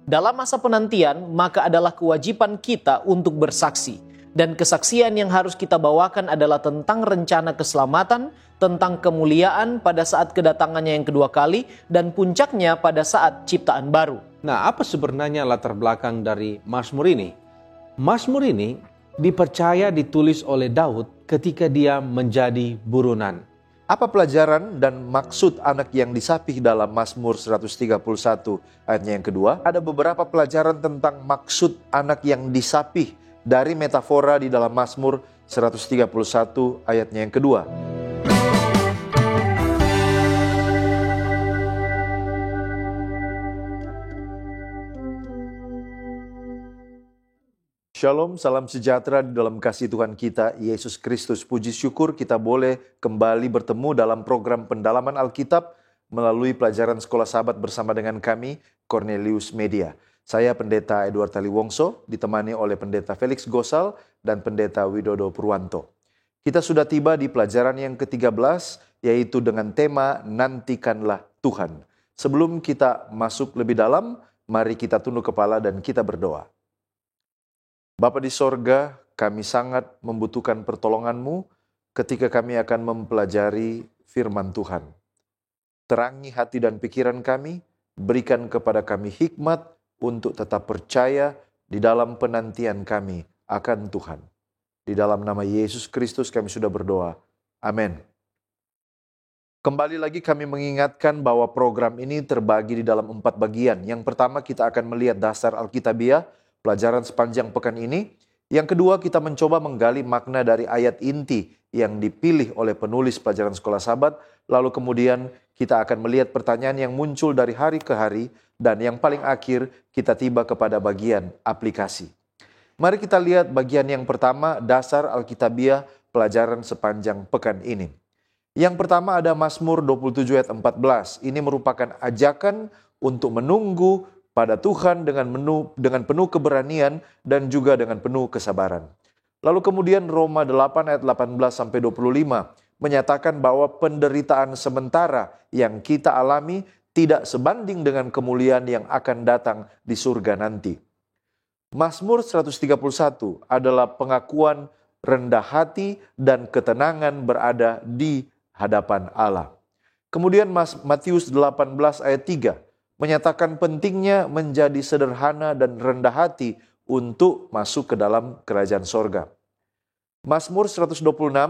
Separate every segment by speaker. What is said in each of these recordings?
Speaker 1: Dalam masa penantian, maka adalah kewajiban kita untuk bersaksi. Dan kesaksian yang harus kita bawakan adalah tentang rencana keselamatan, tentang kemuliaan pada saat kedatangannya yang kedua kali, dan puncaknya pada saat ciptaan baru.
Speaker 2: Nah, apa sebenarnya latar belakang dari Mazmur ini? Mazmur ini dipercaya ditulis oleh Daud ketika dia menjadi buronan.
Speaker 3: Apa pelajaran dan maksud anak yang disapih dalam Mazmur 131 ayatnya yang kedua? Ada beberapa pelajaran tentang maksud anak yang disapih dari metafora di dalam Mazmur 131 ayatnya yang kedua. Shalom, salam sejahtera di dalam kasih Tuhan kita, Yesus Kristus. Puji syukur kita boleh kembali bertemu dalam program pendalaman Alkitab melalui pelajaran Sekolah Sahabat bersama dengan kami, Cornelius Media. Saya Pendeta Edward Taliwongso, ditemani oleh Pendeta Felix Gosal dan Pendeta Widodo Purwanto. Kita sudah tiba di pelajaran yang ke-13, yaitu dengan tema Nantikanlah Tuhan. Sebelum kita masuk lebih dalam, mari kita tunduk kepala dan kita berdoa. Bapa di sorga, kami sangat membutuhkan pertolongan-Mu ketika kami akan mempelajari firman Tuhan. Terangi hati dan pikiran kami, berikan kepada kami hikmat untuk tetap percaya di dalam penantian kami akan Tuhan. Di dalam nama Yesus Kristus kami sudah berdoa. Amin. Kembali lagi kami mengingatkan bahwa program ini terbagi di dalam 4 bagian. Yang pertama kita akan melihat dasar Alkitabiah, pelajaran sepanjang pekan ini. Yang kedua, kita mencoba menggali makna dari ayat inti yang dipilih oleh penulis pelajaran Sekolah Sahabat. Lalu kemudian kita akan melihat pertanyaan yang muncul dari hari ke hari. Dan yang paling akhir, kita tiba kepada bagian aplikasi. Mari kita lihat bagian yang pertama, dasar Alkitabiah pelajaran sepanjang pekan ini. Yang pertama ada Mazmur 27 ayat 14. Ini merupakan ajakan untuk menunggu pada Tuhan dengan penuh keberanian dan juga dengan penuh kesabaran. Lalu kemudian Roma 8 ayat 18 sampai 25 menyatakan bahwa penderitaan sementara yang kita alami tidak sebanding dengan kemuliaan yang akan datang di surga nanti. Mazmur 131 adalah pengakuan rendah hati dan ketenangan berada di hadapan Allah. Kemudian Matius 18 ayat 3 menyatakan pentingnya menjadi sederhana dan rendah hati untuk masuk ke dalam kerajaan sorga. Mazmur 126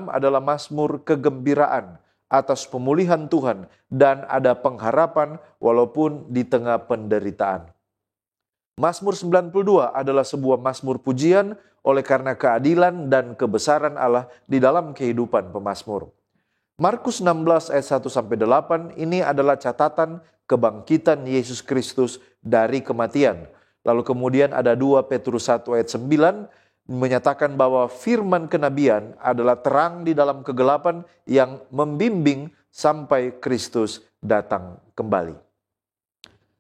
Speaker 3: adalah mazmur kegembiraan atas pemulihan Tuhan dan ada pengharapan walaupun di tengah penderitaan. Mazmur 92 adalah sebuah mazmur pujian oleh karena keadilan dan kebesaran Allah di dalam kehidupan pemazmur. Markus 16 ayat 1-8 ini adalah catatan kebangkitan Yesus Kristus dari kematian. Lalu kemudian ada 2 Petrus 1 ayat 9 menyatakan bahwa firman kenabian adalah terang di dalam kegelapan yang membimbing sampai Kristus datang kembali.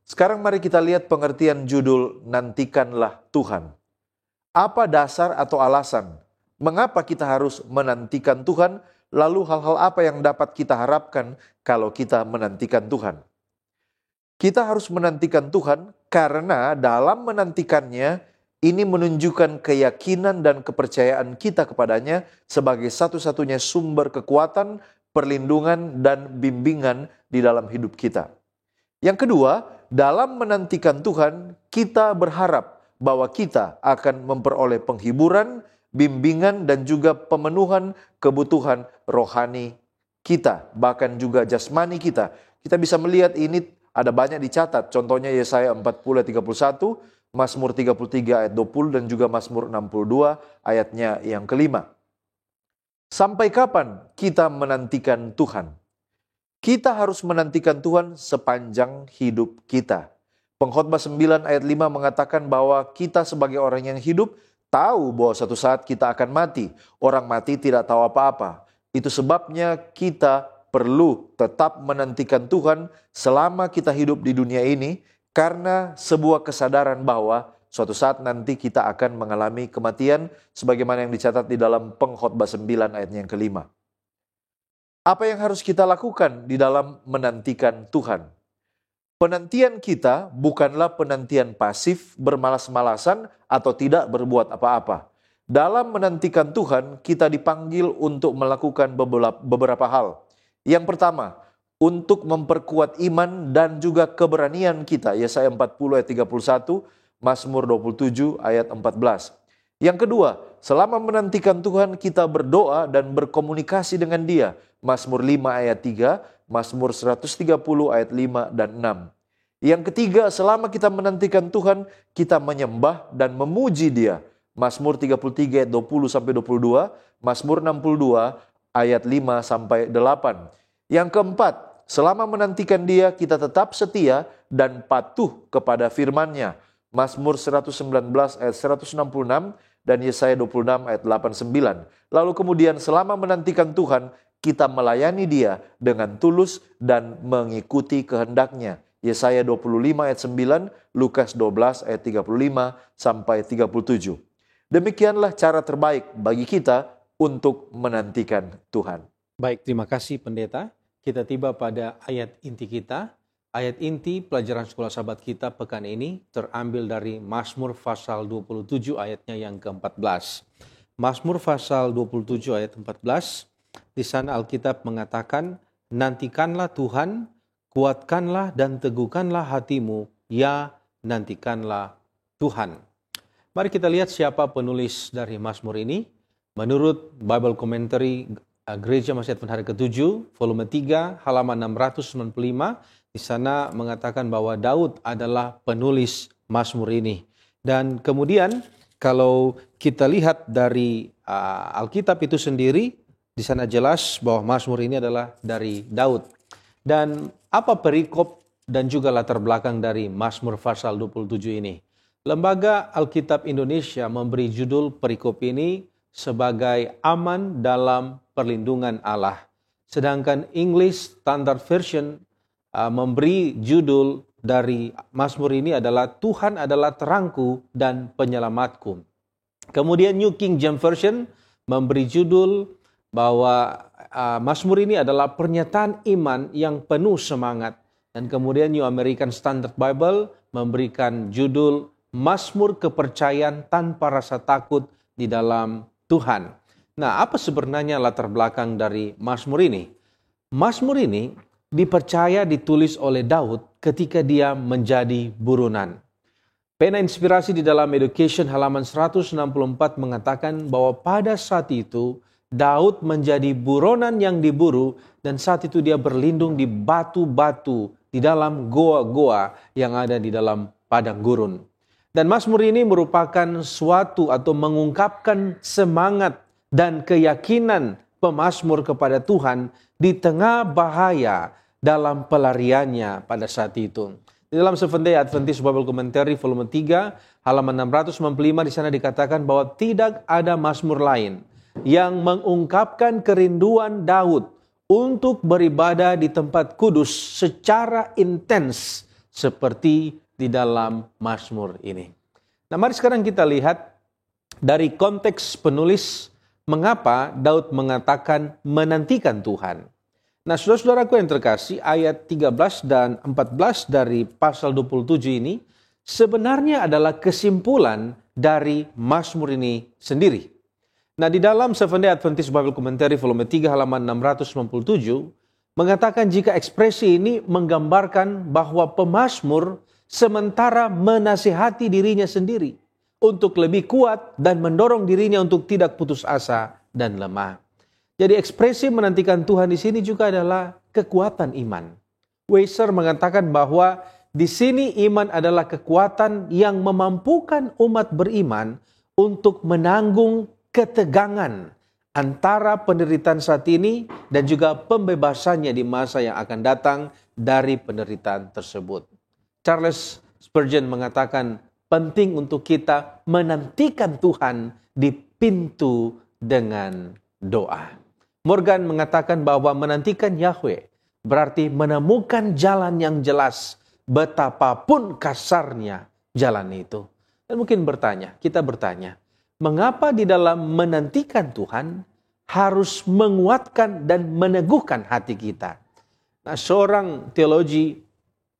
Speaker 3: Sekarang mari kita lihat pengertian judul Nantikanlah Tuhan. Apa dasar atau alasan mengapa kita harus menantikan Tuhan? Lalu hal-hal apa yang dapat kita harapkan kalau kita menantikan Tuhan? Kita harus menantikan Tuhan karena dalam menantikannya ini menunjukkan keyakinan dan kepercayaan kita kepadanya sebagai satu-satunya sumber kekuatan, perlindungan, dan bimbingan di dalam hidup kita. Yang kedua, dalam menantikan Tuhan, kita berharap bahwa kita akan memperoleh penghiburan, bimbingan, dan juga pemenuhan kebutuhan rohani kita, bahkan juga jasmani kita. Kita bisa melihat ini ada banyak dicatat, contohnya Yesaya 40 ayat 31, Mazmur 33 ayat 20, dan juga Mazmur 62 ayatnya yang kelima. Sampai kapan kita menantikan Tuhan? Kita harus menantikan Tuhan sepanjang hidup kita. Pengkhotbah 9 ayat 5 mengatakan bahwa kita sebagai orang yang hidup tahu bahwa suatu saat kita akan mati. Orang mati tidak tahu apa-apa. Itu sebabnya kita perlu tetap menantikan Tuhan selama kita hidup di dunia ini, karena sebuah kesadaran bahwa suatu saat nanti kita akan mengalami kematian sebagaimana yang dicatat di dalam Pengkhotbah 9 ayatnya yang kelima. Apa yang harus kita lakukan di dalam menantikan Tuhan? Penantian kita bukanlah penantian pasif, bermalas-malasan, atau tidak berbuat apa-apa. Dalam menantikan Tuhan, kita dipanggil untuk melakukan beberapa hal. Yang pertama, untuk memperkuat iman dan juga keberanian kita. Yesaya 40 ayat 31, Mazmur 27 ayat 14. Yang kedua, selama menantikan Tuhan, kita berdoa dan berkomunikasi dengan Dia. Mazmur 5 ayat 3, Mazmur 130 ayat 5 dan 6. Yang ketiga, selama kita menantikan Tuhan, kita menyembah dan memuji Dia. Mazmur 33 ayat 20 sampai 22, Mazmur 62 ayat 5 sampai 8. Yang keempat, selama menantikan Dia, kita tetap setia dan patuh kepada firman-Nya. Mazmur 119 ayat 166 dan Yesaya 26 ayat 89. Lalu kemudian selama menantikan Tuhan, kita melayani Dia dengan tulus dan mengikuti kehendak-Nya. Yesaya 25 ayat 9, Lukas 12 ayat 35 sampai 37. Demikianlah cara terbaik bagi kita untuk menantikan Tuhan.
Speaker 2: Baik, terima kasih pendeta. Kita tiba pada ayat inti kita. Ayat inti pelajaran sekolah sahabat kita pekan ini terambil dari Mazmur pasal 27 ayatnya yang ke-14. Mazmur pasal 27 ayat 14, di sana Alkitab mengatakan, nantikanlah Tuhan, kuatkanlah dan teguhkanlah hatimu, ya nantikanlah Tuhan. Mari kita lihat siapa penulis dari Mazmur ini. Menurut Bible Commentary Gereja Masjid Advent Hari ke-7, volume 3, halaman 695, di sana mengatakan bahwa Daud adalah penulis Mazmur ini. Dan kemudian kalau kita lihat dari Alkitab itu sendiri, di sana jelas bahwa Mazmur ini adalah dari Daud. Dan apa perikop dan juga latar belakang dari Mazmur pasal 27 ini? Lembaga Alkitab Indonesia memberi judul perikop ini sebagai aman dalam perlindungan Allah. Sedangkan English Standard Version memberi judul dari Mazmur ini adalah Tuhan adalah terangku dan penyelamatku. Kemudian New King James Version memberi judul bahwa Mazmur ini adalah pernyataan iman yang penuh semangat. Dan kemudian New American Standard Bible memberikan judul Mazmur kepercayaan tanpa rasa takut di dalam Tuhan. Nah, apa sebenarnya latar belakang dari Mazmur ini? Mazmur ini dipercaya ditulis oleh Daud ketika dia menjadi buronan. Pena inspirasi di dalam Education halaman 164 mengatakan bahwa pada saat itu Daud menjadi buronan yang diburu dan saat itu dia berlindung di batu-batu di dalam goa-goa yang ada di dalam padang gurun. Dan Mazmur ini merupakan suatu atau mengungkapkan semangat dan keyakinan pemazmur kepada Tuhan di tengah bahaya dalam pelariannya pada saat itu. Di dalam Seventh Day Adventist Bible Commentary volume 3 halaman 695 di sana dikatakan bahwa tidak ada mazmur lain yang mengungkapkan kerinduan Daud untuk beribadah di tempat kudus secara intens seperti di dalam Mazmur ini. Nah, mari sekarang kita lihat dari konteks penulis mengapa Daud mengatakan menantikan Tuhan. Nah, saudara-saudaraku yang terkasih, ayat 13 dan 14 dari pasal 27 ini sebenarnya adalah kesimpulan dari Mazmur ini sendiri. Nah, di dalam Seventh Day Adventist Bible Commentary volume 3 halaman 697 mengatakan jika ekspresi ini menggambarkan bahwa pemazmur sementara menasihati dirinya sendiri untuk lebih kuat dan mendorong dirinya untuk tidak putus asa dan lemah. Jadi ekspresi menantikan Tuhan di sini juga adalah kekuatan iman. Weiser mengatakan bahwa di sini iman adalah kekuatan yang memampukan umat beriman untuk menanggung ketegangan antara penderitaan saat ini dan juga pembebasannya di masa yang akan datang dari penderitaan tersebut. Charles Spurgeon mengatakan penting untuk kita menantikan Tuhan di pintu dengan doa. Morgan mengatakan bahwa menantikan Yahweh berarti menemukan jalan yang jelas betapapun kasarnya jalan itu. Dan mungkin kita bertanya, mengapa di dalam menantikan Tuhan harus menguatkan dan meneguhkan hati kita? Nah, seorang teologi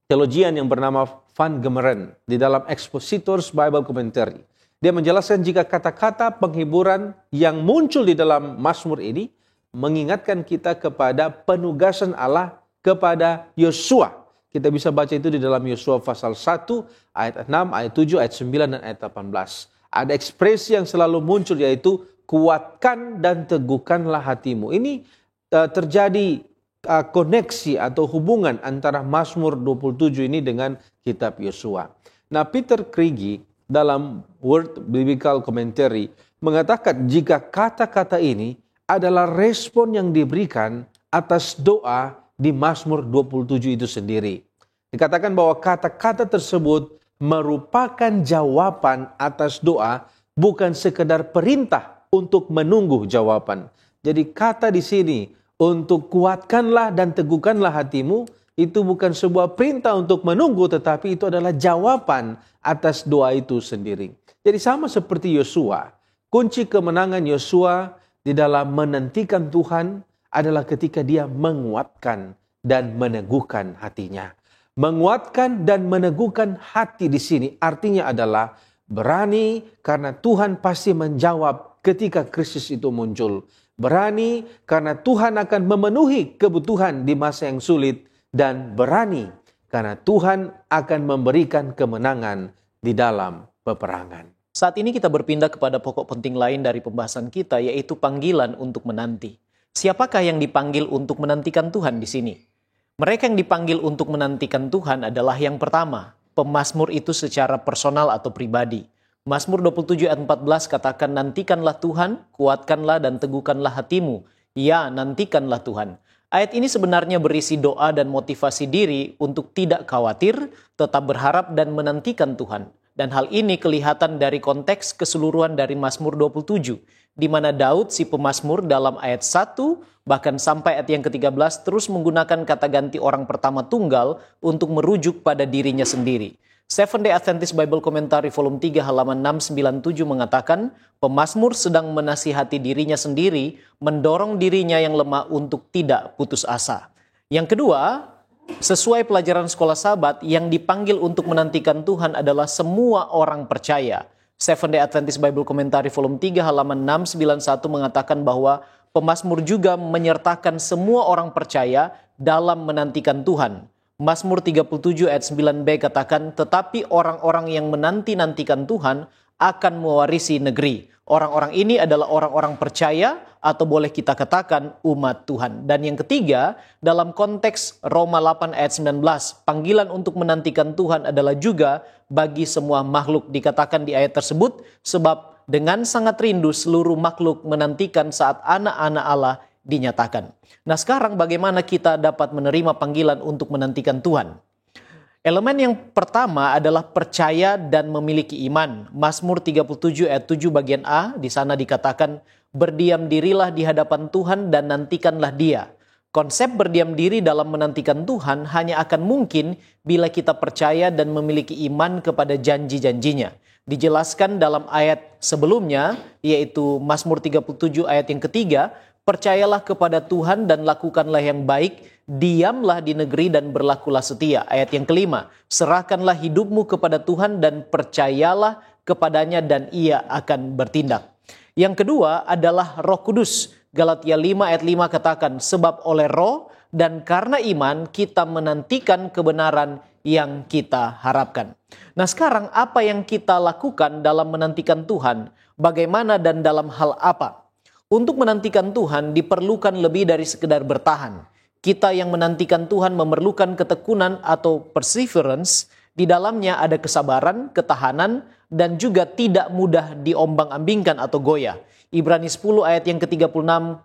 Speaker 2: teologian yang bernama Van Gemeren di dalam Expositors Bible Commentary. Dia menjelaskan jika kata-kata penghiburan yang muncul di dalam Mazmur ini mengingatkan kita kepada penugasan Allah kepada Yosua. Kita bisa baca itu di dalam Yosua pasal 1, ayat 6, ayat 7, ayat 9, dan ayat 18. Ada ekspresi yang selalu muncul yaitu kuatkan dan teguhkanlah hatimu. Ini terjadi koneksi atau hubungan antara Mazmur 27 ini dengan kitab Yosua. Nah, Peter Krigi dalam Word Biblical Commentary mengatakan jika kata-kata ini adalah respon yang diberikan atas doa di Mazmur 27 itu sendiri. Dikatakan bahwa kata-kata tersebut merupakan jawaban atas doa, bukan sekedar perintah untuk menunggu jawaban. Jadi kata di sini untuk kuatkanlah dan teguhkanlah hatimu itu bukan sebuah perintah untuk menunggu, tetapi itu adalah jawaban atas doa itu sendiri. Jadi sama seperti Yosua, kunci kemenangan Yosua di dalam menantikan Tuhan adalah ketika dia menguatkan dan meneguhkan hatinya. Menguatkan dan meneguhkan hati di sini artinya adalah berani karena Tuhan pasti menjawab ketika krisis itu muncul. Berani karena Tuhan akan memenuhi kebutuhan di masa yang sulit. Dan berani karena Tuhan akan memberikan kemenangan di dalam peperangan.
Speaker 1: Saat ini kita berpindah kepada pokok penting lain dari pembahasan kita, yaitu panggilan untuk menanti. Siapakah yang dipanggil untuk menantikan Tuhan di sini? Mereka yang dipanggil untuk menantikan Tuhan adalah yang pertama, pemazmur itu secara personal atau pribadi. Mazmur 27 ayat 14 katakan, nantikanlah Tuhan, kuatkanlah dan teguhkanlah hatimu. Ya, nantikanlah Tuhan. Ayat ini sebenarnya berisi doa dan motivasi diri untuk tidak khawatir, tetap berharap dan menantikan Tuhan. Dan hal ini kelihatan dari konteks keseluruhan dari Mazmur 27, di mana Daud si pemazmur dalam ayat 1, bahkan sampai ayat yang ke-13 terus menggunakan kata ganti orang pertama tunggal untuk merujuk pada dirinya sendiri. Seventh-day Adventist Bible Commentary volume 3 halaman 697 mengatakan, pemazmur sedang menasihati dirinya sendiri, mendorong dirinya yang lemah untuk tidak putus asa. Yang kedua, sesuai pelajaran sekolah sahabat, yang dipanggil untuk menantikan Tuhan adalah semua orang percaya. Seventh-day Adventist Bible Commentary volume 3 halaman 691 mengatakan bahwa pemazmur juga menyertakan semua orang percaya dalam menantikan Tuhan. Mazmur 37 ayat 9b katakan, tetapi orang-orang yang menanti-nantikan Tuhan akan mewarisi negeri. Orang-orang ini adalah orang-orang percaya atau boleh kita katakan umat Tuhan. Dan yang ketiga, dalam konteks Roma 8 ayat 19, panggilan untuk menantikan Tuhan adalah juga bagi semua makhluk. Dikatakan di ayat tersebut, sebab dengan sangat rindu seluruh makhluk menantikan saat anak-anak Allah dinyatakan. Nah, sekarang bagaimana kita dapat menerima panggilan untuk menantikan Tuhan? Elemen yang pertama adalah percaya dan memiliki iman. Mazmur 37 ayat 7 bagian A, di sana dikatakan, berdiam dirilah di hadapan Tuhan dan nantikanlah Dia. Konsep berdiam diri dalam menantikan Tuhan hanya akan mungkin bila kita percaya dan memiliki iman kepada janji-janjinya. Dijelaskan dalam ayat sebelumnya, yaitu Mazmur 37 ayat yang ketiga, percayalah kepada Tuhan dan lakukanlah yang baik, diamlah di negeri dan berlakulah setia. Ayat yang kelima, serahkanlah hidupmu kepada Tuhan dan percayalah kepadanya dan ia akan bertindak. Yang kedua adalah Roh Kudus. Galatia 5 ayat 5 katakan, sebab oleh roh dan karena iman kita menantikan kebenaran yang kita harapkan. Nah, sekarang apa yang kita lakukan dalam menantikan Tuhan? Bagaimana dan dalam hal apa? Untuk menantikan Tuhan diperlukan lebih dari sekedar bertahan. Kita yang menantikan Tuhan memerlukan ketekunan atau perseverance. Di dalamnya ada kesabaran, ketahanan, dan juga tidak mudah diombang-ambingkan atau goyah. Ibrani 10 ayat yang ke-36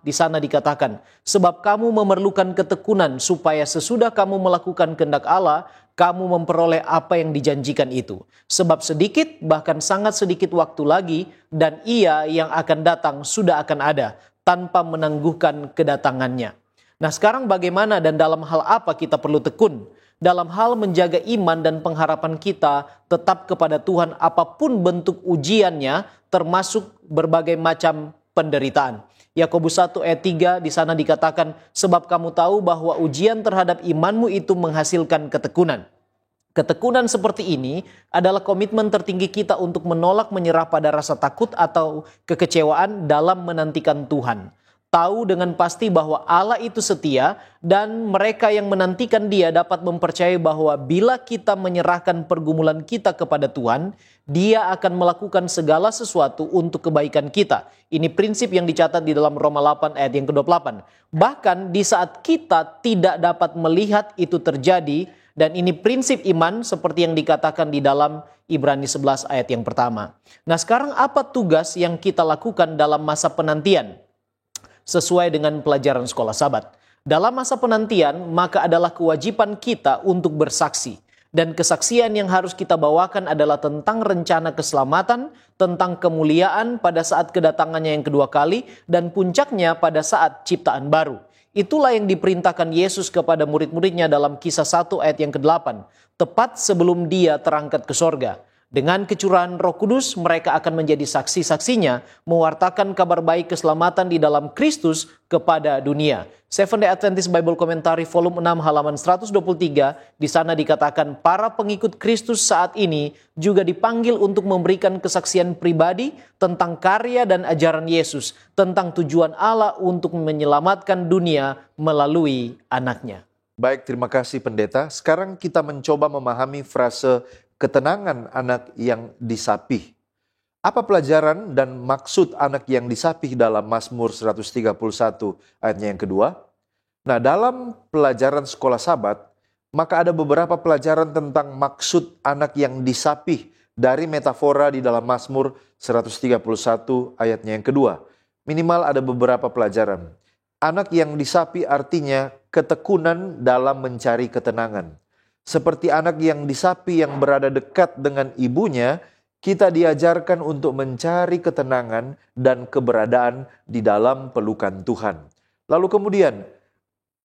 Speaker 1: di sana dikatakan, sebab kamu memerlukan ketekunan supaya sesudah kamu melakukan kehendak Allah, kamu memperoleh apa yang dijanjikan itu. Sebab sedikit, bahkan sangat sedikit waktu lagi, dan ia yang akan datang sudah akan ada, tanpa menangguhkan kedatangannya. Nah, sekarang bagaimana dan dalam hal apa kita perlu tekun? Dalam hal menjaga iman dan pengharapan kita tetap kepada Tuhan apapun bentuk ujiannya, termasuk berbagai macam penderitaan. Yakobus 1 ayat 3 di sana dikatakan, sebab kamu tahu bahwa ujian terhadap imanmu itu menghasilkan ketekunan. Ketekunan seperti ini adalah komitmen tertinggi kita untuk menolak menyerah pada rasa takut atau kekecewaan dalam menantikan Tuhan. Tahu dengan pasti bahwa Allah itu setia dan mereka yang menantikan Dia dapat mempercayai bahwa bila kita menyerahkan pergumulan kita kepada Tuhan, Dia akan melakukan segala sesuatu untuk kebaikan kita. Ini prinsip yang dicatat di dalam Roma 8 ayat yang ke-28. Bahkan di saat kita tidak dapat melihat itu terjadi, dan ini prinsip iman seperti yang dikatakan di dalam Ibrani 11 ayat yang pertama. Nah, sekarang apa tugas yang kita lakukan dalam masa penantian? Sesuai dengan pelajaran sekolah Sabat. Dalam masa penantian, maka adalah kewajiban kita untuk bersaksi. Dan kesaksian yang harus kita bawakan adalah tentang rencana keselamatan, tentang kemuliaan pada saat kedatangannya yang kedua kali, dan puncaknya pada saat ciptaan baru. Itulah yang diperintahkan Yesus kepada murid-muridnya dalam Kisah 1 ayat yang ke-8, tepat sebelum Dia terangkat ke sorga. Dengan kecurahan Roh Kudus, mereka akan menjadi saksi-saksinya, mewartakan kabar baik keselamatan di dalam Kristus kepada dunia. Seventh-day Adventist Bible Commentary volume 6 halaman 123, di sana dikatakan para pengikut Kristus saat ini juga dipanggil untuk memberikan kesaksian pribadi tentang karya dan ajaran Yesus, tentang tujuan Allah untuk menyelamatkan dunia melalui anaknya.
Speaker 3: Baik, terima kasih pendeta. Sekarang kita mencoba memahami frase ketenangan anak yang disapih. Apa pelajaran dan maksud anak yang disapih dalam Mazmur 131 ayatnya yang kedua? Nah, dalam pelajaran sekolah Sabat, maka ada beberapa pelajaran tentang maksud anak yang disapih dari metafora di dalam Mazmur 131 ayatnya yang kedua. Minimal ada beberapa pelajaran. Anak yang disapih artinya ketekunan dalam mencari ketenangan. Seperti anak yang disapih yang berada dekat dengan ibunya, kita diajarkan untuk mencari ketenangan dan keberadaan di dalam pelukan Tuhan. Lalu kemudian,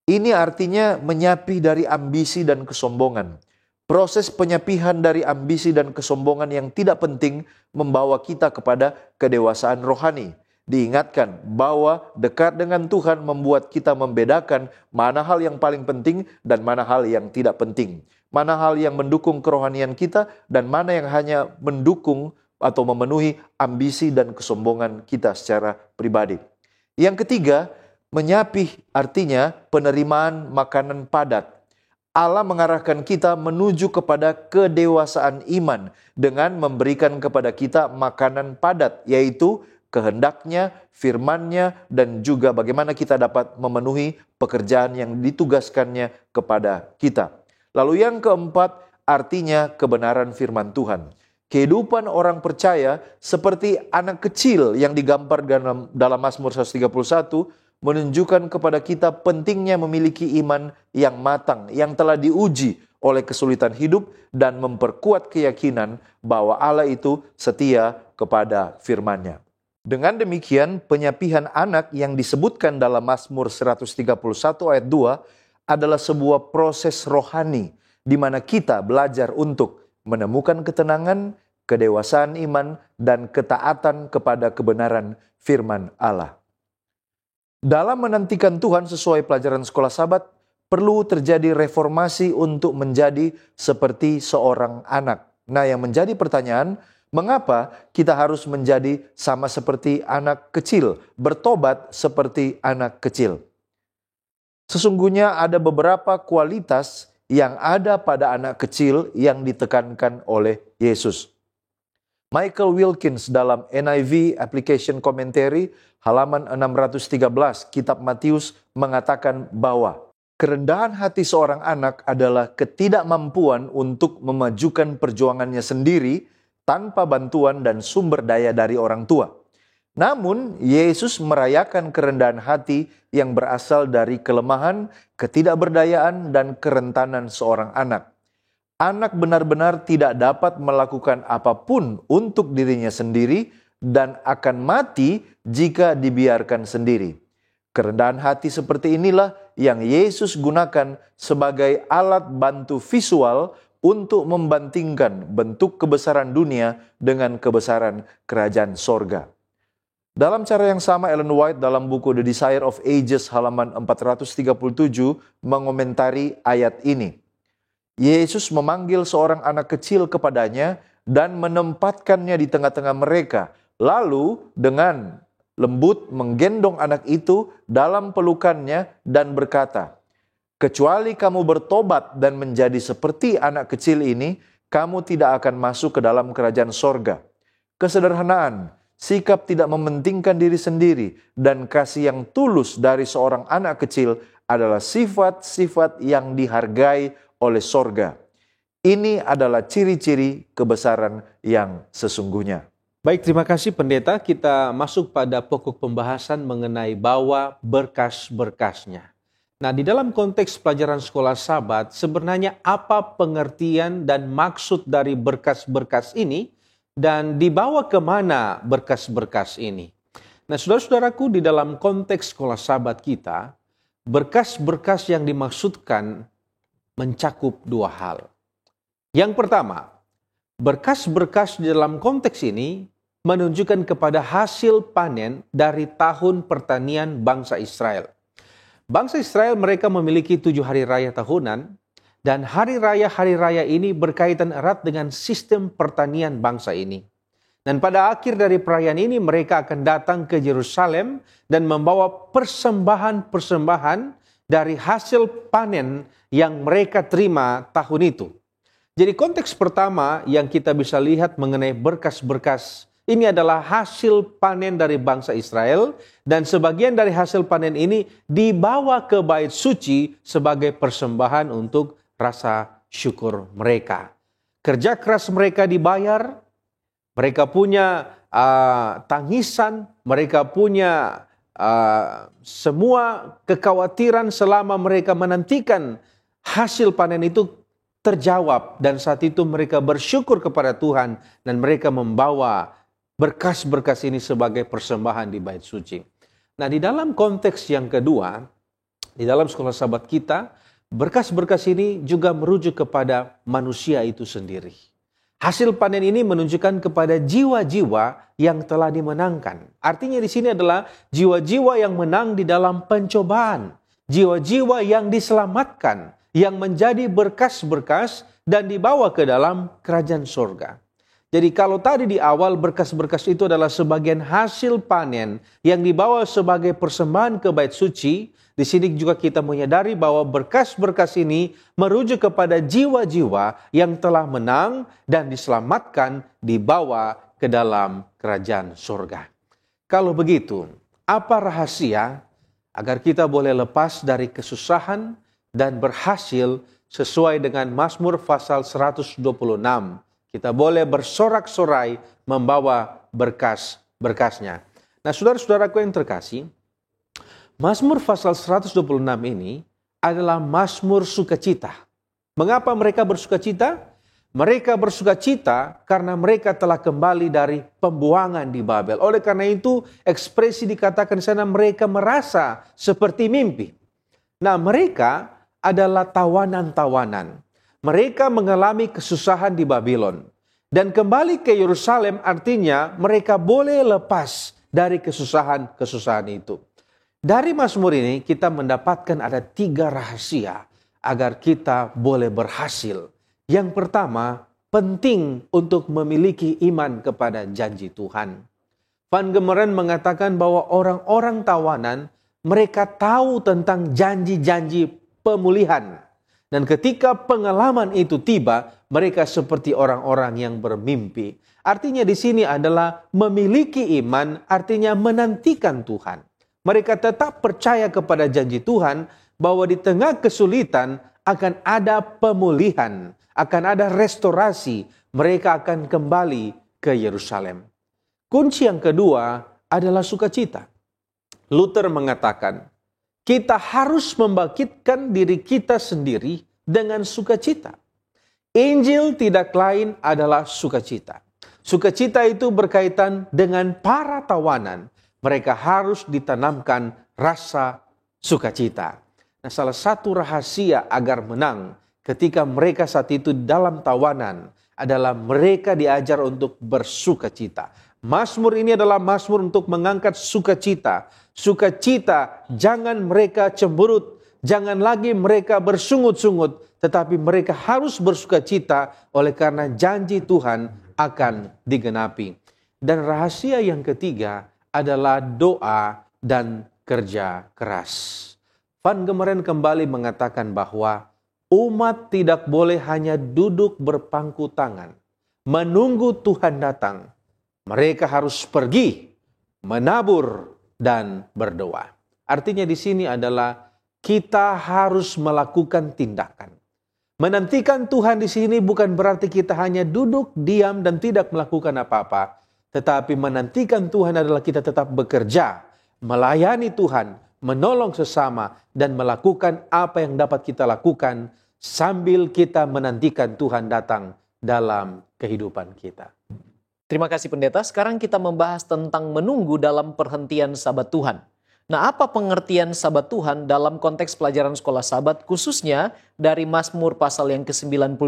Speaker 3: ini artinya menyapih dari ambisi dan kesombongan. Proses penyapihan dari ambisi dan kesombongan yang tidak penting membawa kita kepada kedewasaan rohani. Diingatkan bahwa dekat dengan Tuhan membuat kita membedakan mana hal yang paling penting dan mana hal yang tidak penting. Mana hal yang mendukung kerohanian kita dan mana yang hanya mendukung atau memenuhi ambisi dan kesombongan kita secara pribadi. Yang ketiga, menyapih artinya penerimaan makanan padat. Allah mengarahkan kita menuju kepada kedewasaan iman dengan memberikan kepada kita makanan padat, yaitu kehendaknya, firman-Nya, dan juga bagaimana kita dapat memenuhi pekerjaan yang ditugaskannya kepada kita. Lalu yang keempat, artinya kebenaran firman Tuhan. Kehidupan orang percaya seperti anak kecil yang digambarkan dalam Mazmur 131 menunjukkan kepada kita pentingnya memiliki iman yang matang, yang telah diuji oleh kesulitan hidup dan memperkuat keyakinan bahwa Allah itu setia kepada firman-Nya. Dengan demikian, penyapihan anak yang disebutkan dalam Mazmur 131 ayat 2 adalah sebuah proses rohani di mana kita belajar untuk menemukan ketenangan, kedewasaan iman, dan ketaatan kepada kebenaran firman Allah. Dalam menantikan Tuhan sesuai pelajaran sekolah Sabat, perlu terjadi reformasi untuk menjadi seperti seorang anak. Nah, yang menjadi pertanyaan, mengapa kita harus menjadi sama seperti anak kecil, bertobat seperti anak kecil? Sesungguhnya ada beberapa kualitas yang ada pada anak kecil yang ditekankan oleh Yesus. Michael Wilkins dalam NIV Application Commentary halaman 613 Kitab Matius mengatakan bahwa kerendahan hati seorang anak adalah ketidakmampuan untuk memajukan perjuangannya sendiri tanpa bantuan dan sumber daya dari orang tua. Namun, Yesus merayakan kerendahan hati yang berasal dari kelemahan, ketidakberdayaan, dan kerentanan seorang anak. Anak benar-benar tidak dapat melakukan apapun untuk dirinya sendiri dan akan mati jika dibiarkan sendiri. Kerendahan hati seperti inilah yang Yesus gunakan sebagai alat bantu visual untuk membandingkan bentuk kebesaran dunia dengan kebesaran kerajaan sorga. Dalam cara yang sama, Ellen White dalam buku The Desire of Ages halaman 437 mengomentari ayat ini. Yesus memanggil seorang anak kecil kepadanya dan menempatkannya di tengah-tengah mereka. Lalu dengan lembut menggendong anak itu dalam pelukannya dan berkata, "Kecuali kamu bertobat dan menjadi seperti anak kecil ini, kamu tidak akan masuk ke dalam kerajaan sorga." Kesederhanaan, sikap tidak mementingkan diri sendiri, dan kasih yang tulus dari seorang anak kecil adalah sifat-sifat yang dihargai oleh sorga. Ini adalah ciri-ciri kebesaran yang sesungguhnya.
Speaker 2: Baik, terima kasih pendeta. Kita masuk pada pokok pembahasan mengenai bawa berkas-berkasnya. Nah, di dalam konteks pelajaran sekolah Sabat, sebenarnya apa pengertian dan maksud dari berkas-berkas ini, dan dibawa kemana berkas-berkas ini? Nah, saudara-saudaraku, di dalam konteks sekolah Sabat kita, berkas-berkas yang dimaksudkan mencakup dua hal. Yang pertama, berkas-berkas di dalam konteks ini menunjukkan kepada hasil panen dari tahun pertanian bangsa Israel. Bangsa Israel mereka memiliki 7 hari raya tahunan, dan hari raya ini berkaitan erat dengan sistem pertanian bangsa ini. Dan pada akhir dari perayaan ini mereka akan datang ke Yerusalem dan membawa persembahan-persembahan dari hasil panen yang mereka terima tahun itu. Jadi konteks pertama yang kita bisa lihat mengenai berkas-berkas ini adalah hasil panen dari bangsa Israel, dan sebagian dari hasil panen ini dibawa ke bait suci sebagai persembahan untuk rasa syukur mereka. Kerja keras mereka dibayar, mereka punya tangisan, mereka punya semua kekhawatiran selama mereka menantikan hasil panen itu terjawab, dan saat itu mereka bersyukur kepada Tuhan dan mereka membawa berkas-berkas ini sebagai persembahan di bait suci. Nah, di dalam konteks yang kedua, di dalam sekolah Sabat kita, berkas-berkas ini juga merujuk kepada manusia itu sendiri. Hasil panen ini menunjukkan kepada jiwa-jiwa yang telah dimenangkan. Artinya di sini adalah jiwa-jiwa yang menang di dalam pencobaan, jiwa-jiwa yang diselamatkan, yang menjadi berkas-berkas dan dibawa ke dalam kerajaan surga. Jadi kalau tadi di awal berkas-berkas itu adalah sebagian hasil panen yang dibawa sebagai persembahan ke bait suci, di sini juga kita menyadari bahwa berkas-berkas ini merujuk kepada jiwa-jiwa yang telah menang dan diselamatkan dibawa ke dalam kerajaan surga. Kalau begitu, apa rahasia agar kita boleh lepas dari kesusahan dan berhasil sesuai dengan Mazmur pasal 126? Kita boleh bersorak-sorai membawa berkas-berkasnya. Nah, saudara-saudaraku yang terkasih, Mazmur pasal 126 ini adalah Mazmur sukacita. Mengapa mereka bersukacita? Mereka bersukacita karena mereka telah kembali dari pembuangan di Babel. Oleh karena itu, ekspresi dikatakan di sana mereka merasa seperti mimpi. Nah, mereka adalah tawanan-tawanan. Mereka mengalami kesusahan di Babylon. Dan kembali ke Yerusalem artinya mereka boleh lepas dari kesusahan-kesusahan itu. Dari Mazmur ini kita mendapatkan ada 3 rahasia agar kita boleh berhasil. Yang pertama, penting untuk memiliki iman kepada janji Tuhan. Van Gemeren mengatakan bahwa orang-orang tawanan mereka tahu tentang janji-janji pemulihan. Dan ketika pengalaman itu tiba, mereka seperti orang-orang yang bermimpi. Artinya di sini adalah memiliki iman, artinya menantikan Tuhan. Mereka tetap percaya kepada janji Tuhan bahwa di tengah kesulitan akan ada pemulihan, akan ada restorasi, mereka akan kembali ke Yerusalem. Kunci yang kedua adalah sukacita. Luther mengatakan, kita harus membangkitkan diri kita sendiri dengan sukacita. Injil tidak lain adalah sukacita. Sukacita itu berkaitan dengan para tawanan. Mereka harus ditanamkan rasa sukacita. Nah, salah satu rahasia agar menang ketika mereka saat itu dalam tawanan adalah mereka diajar untuk bersukacita. Mazmur ini adalah mazmur untuk mengangkat sukacita. Sukacita, jangan mereka cemberut, jangan lagi mereka bersungut-sungut, tetapi mereka harus bersukacita oleh karena janji Tuhan akan digenapi. Dan rahasia yang ketiga adalah doa dan kerja keras. Van Gemeren kembali mengatakan bahwa umat tidak boleh hanya duduk berpangku tangan, menunggu Tuhan datang. Mereka harus pergi, menabur, dan berdoa. Artinya di sini adalah kita harus melakukan tindakan. Menantikan Tuhan di sini bukan berarti kita hanya duduk, diam, dan tidak melakukan apa-apa. Tetapi menantikan Tuhan adalah kita tetap bekerja, melayani Tuhan, menolong sesama, dan melakukan apa yang dapat kita lakukan sambil kita menantikan Tuhan datang dalam kehidupan kita.
Speaker 1: Terima kasih pendeta. Sekarang kita membahas tentang menunggu dalam perhentian Sabat Tuhan. Nah, apa pengertian Sabat Tuhan dalam konteks pelajaran sekolah Sabat, khususnya dari Mazmur pasal yang ke-92?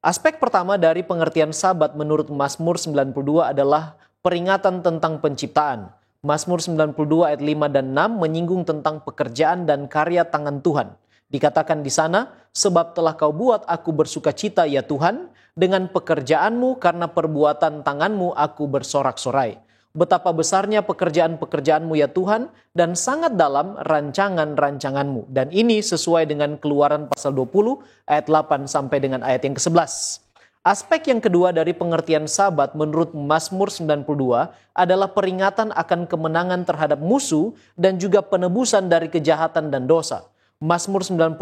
Speaker 1: Aspek pertama dari pengertian Sabat menurut Mazmur 92 adalah peringatan tentang penciptaan. Mazmur 92 ayat 5 dan 6 menyinggung tentang pekerjaan dan karya tangan Tuhan. Dikatakan di sana, sebab telah kau buat aku bersukacita ya Tuhan, dengan pekerjaanmu karena perbuatan tanganmu aku bersorak-sorai. Betapa besarnya pekerjaan-pekerjaanmu ya Tuhan, dan sangat dalam rancangan-rancanganmu. Dan ini sesuai dengan Keluaran pasal 20 ayat 8 sampai dengan ayat yang ke-11. Aspek yang kedua dari pengertian Sabat menurut Mazmur 92 adalah peringatan akan kemenangan terhadap musuh dan juga penebusan dari kejahatan dan dosa. Mazmur 92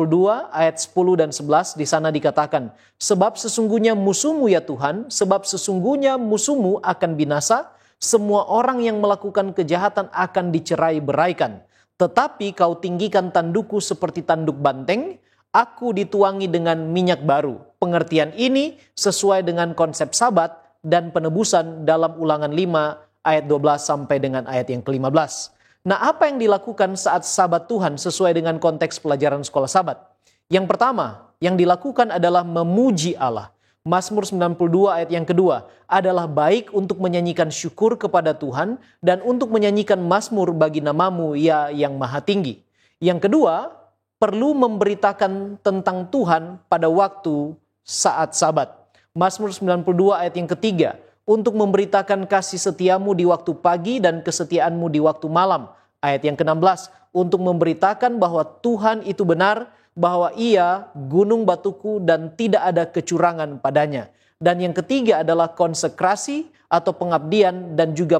Speaker 1: ayat 10 dan 11 di sana dikatakan, sebab sesungguhnya musuhmu ya Tuhan, sebab sesungguhnya musuhmu akan binasa, semua orang yang melakukan kejahatan akan dicerai-beraikan. Tetapi kau tinggikan tandukku seperti tanduk banteng, aku dituangi dengan minyak baru. Pengertian ini sesuai dengan konsep Sabat dan penebusan dalam Ulangan 5 ayat 12 sampai dengan ayat yang ke-15. Nah, apa yang dilakukan saat Sabat Tuhan sesuai dengan konteks pelajaran sekolah Sabat? Yang pertama, yang dilakukan adalah memuji Allah. Mazmur 92 ayat yang kedua adalah baik untuk menyanyikan syukur kepada Tuhan dan untuk menyanyikan mazmur bagi namamu ya yang maha tinggi. Yang kedua, perlu memberitakan tentang Tuhan pada waktu saat Sabat. Mazmur 92 ayat yang ketiga, untuk memberitakan kasih setiamu di waktu pagi dan kesetiaanmu di waktu malam. Ayat yang ke-16, untuk memberitakan bahwa Tuhan itu benar, bahwa ia gunung batuku dan tidak ada kecurangan padanya. Dan yang ketiga adalah konsekrasi atau pengabdian dan juga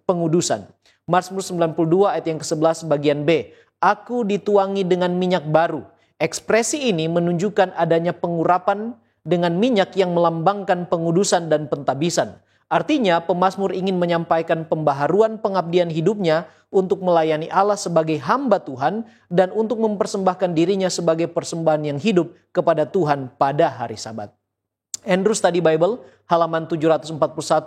Speaker 1: pengudusan. Mazmur 92 ayat yang ke-11 bagian B, aku dituangi dengan minyak baru. Ekspresi ini menunjukkan adanya pengurapan dengan minyak yang melambangkan pengudusan dan pentabisan. Artinya pemazmur ingin menyampaikan pembaharuan pengabdian hidupnya untuk melayani Allah sebagai hamba Tuhan dan untuk mempersembahkan dirinya sebagai persembahan yang hidup kepada Tuhan pada hari Sabat. Andrews Study Bible halaman 741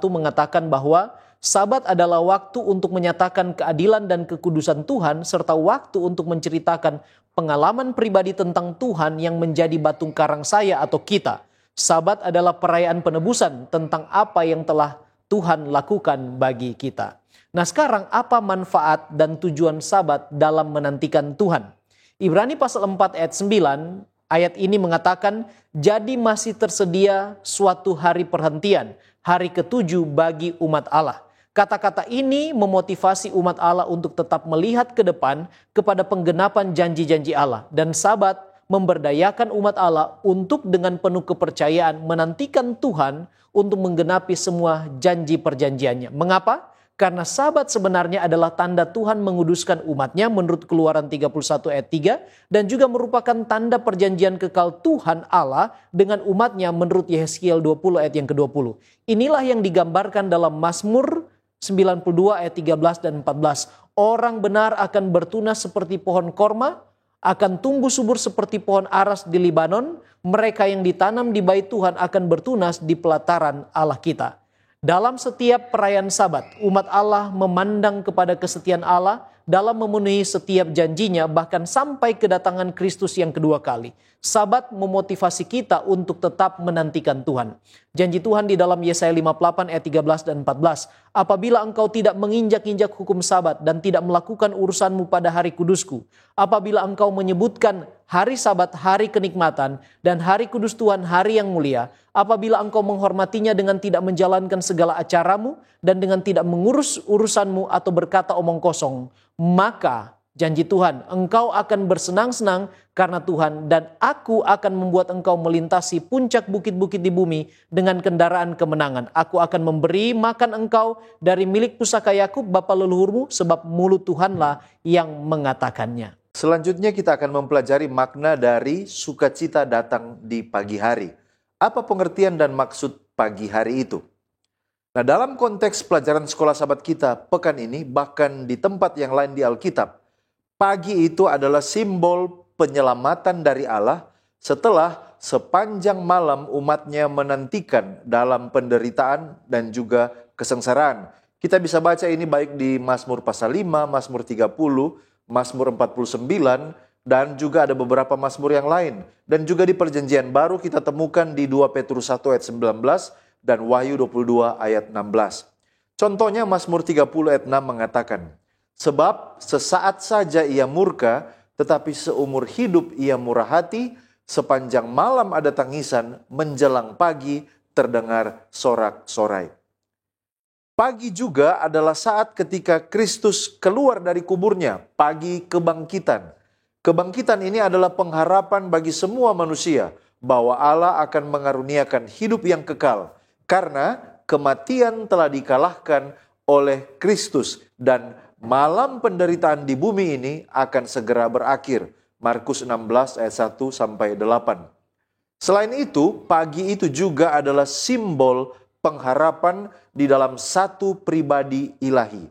Speaker 1: mengatakan bahwa Sabat adalah waktu untuk menyatakan keadilan dan kekudusan Tuhan serta waktu untuk menceritakan pengalaman pribadi tentang Tuhan yang menjadi batu karang saya atau kita. Sabat adalah perayaan penebusan tentang apa yang telah Tuhan lakukan bagi kita. Nah, sekarang apa manfaat dan tujuan Sabat dalam menantikan Tuhan? Ibrani pasal 4 ayat 9, ayat ini mengatakan, jadi masih tersedia suatu hari perhentian, hari ke-7 bagi umat Allah. Kata-kata ini memotivasi umat Allah untuk tetap melihat ke depan kepada penggenapan janji-janji Allah. Dan Sabat memberdayakan umat Allah untuk dengan penuh kepercayaan menantikan Tuhan untuk menggenapi semua janji perjanjiannya. Mengapa? Karena Sabat sebenarnya adalah tanda Tuhan menguduskan umatnya menurut Keluaran 31 ayat 3 dan juga merupakan tanda perjanjian kekal Tuhan Allah dengan umatnya menurut Yehezkiel 20 ayat yang ke-20. Inilah yang digambarkan dalam Mazmur 92 ayat 13 dan 14. Orang benar akan bertunas seperti pohon korma, akan tumbuh subur seperti pohon aras di Libanon. Mereka yang ditanam di bait Tuhan akan bertunas di pelataran Allah kita. Dalam setiap perayaan Sabat, umat Allah memandang kepada kesetiaan Allah dalam memenuhi setiap janjinya bahkan sampai kedatangan Kristus yang kedua kali. Sabat memotivasi kita untuk tetap menantikan Tuhan. Janji Tuhan di dalam Yesaya 58 ayat 13 dan 14. Apabila engkau tidak menginjak-injak hukum Sabat dan tidak melakukan urusanmu pada hari kudusku. Apabila engkau menyebutkan hari Sabat hari kenikmatan, dan hari kudus Tuhan hari yang mulia, apabila engkau menghormatinya dengan tidak menjalankan segala acaramu dan dengan tidak mengurus urusanmu atau berkata omong kosong, maka janji Tuhan, engkau akan bersenang-senang karena Tuhan, dan aku akan membuat engkau melintasi puncak bukit-bukit di bumi dengan kendaraan kemenangan. Aku akan memberi makan engkau dari milik pusaka Yakub bapa leluhurmu, sebab mulut Tuhanlah yang mengatakannya.
Speaker 3: Selanjutnya kita akan mempelajari makna dari sukacita datang di pagi hari. Apa pengertian dan maksud pagi hari itu? Nah, dalam konteks pelajaran sekolah sahabat kita pekan ini, bahkan di tempat yang lain di Alkitab, pagi itu adalah simbol penyelamatan dari Allah setelah sepanjang malam umatnya menantikan dalam penderitaan dan juga kesengsaraan. Kita bisa baca ini baik di Mazmur pasal 5, Mazmur 30, Mazmur 49, dan juga ada beberapa Mazmur yang lain. Dan juga di Perjanjian Baru kita temukan di 2 Petrus 1 ayat 19 dan Wahyu 22 ayat 16. Contohnya Mazmur 30 ayat 6 mengatakan, sebab sesaat saja ia murka, tetapi seumur hidup ia murah hati, sepanjang malam ada tangisan, menjelang pagi terdengar sorak-sorai. Pagi juga adalah saat ketika Kristus keluar dari kuburnya, pagi kebangkitan. Kebangkitan ini adalah pengharapan bagi semua manusia bahwa Allah akan mengaruniakan hidup yang kekal, karena kematian telah dikalahkan oleh Kristus dan malam penderitaan di bumi ini akan segera berakhir. Markus 16 ayat 1 sampai 8. Selain itu, pagi itu juga adalah simbol pengharapan di dalam satu pribadi ilahi.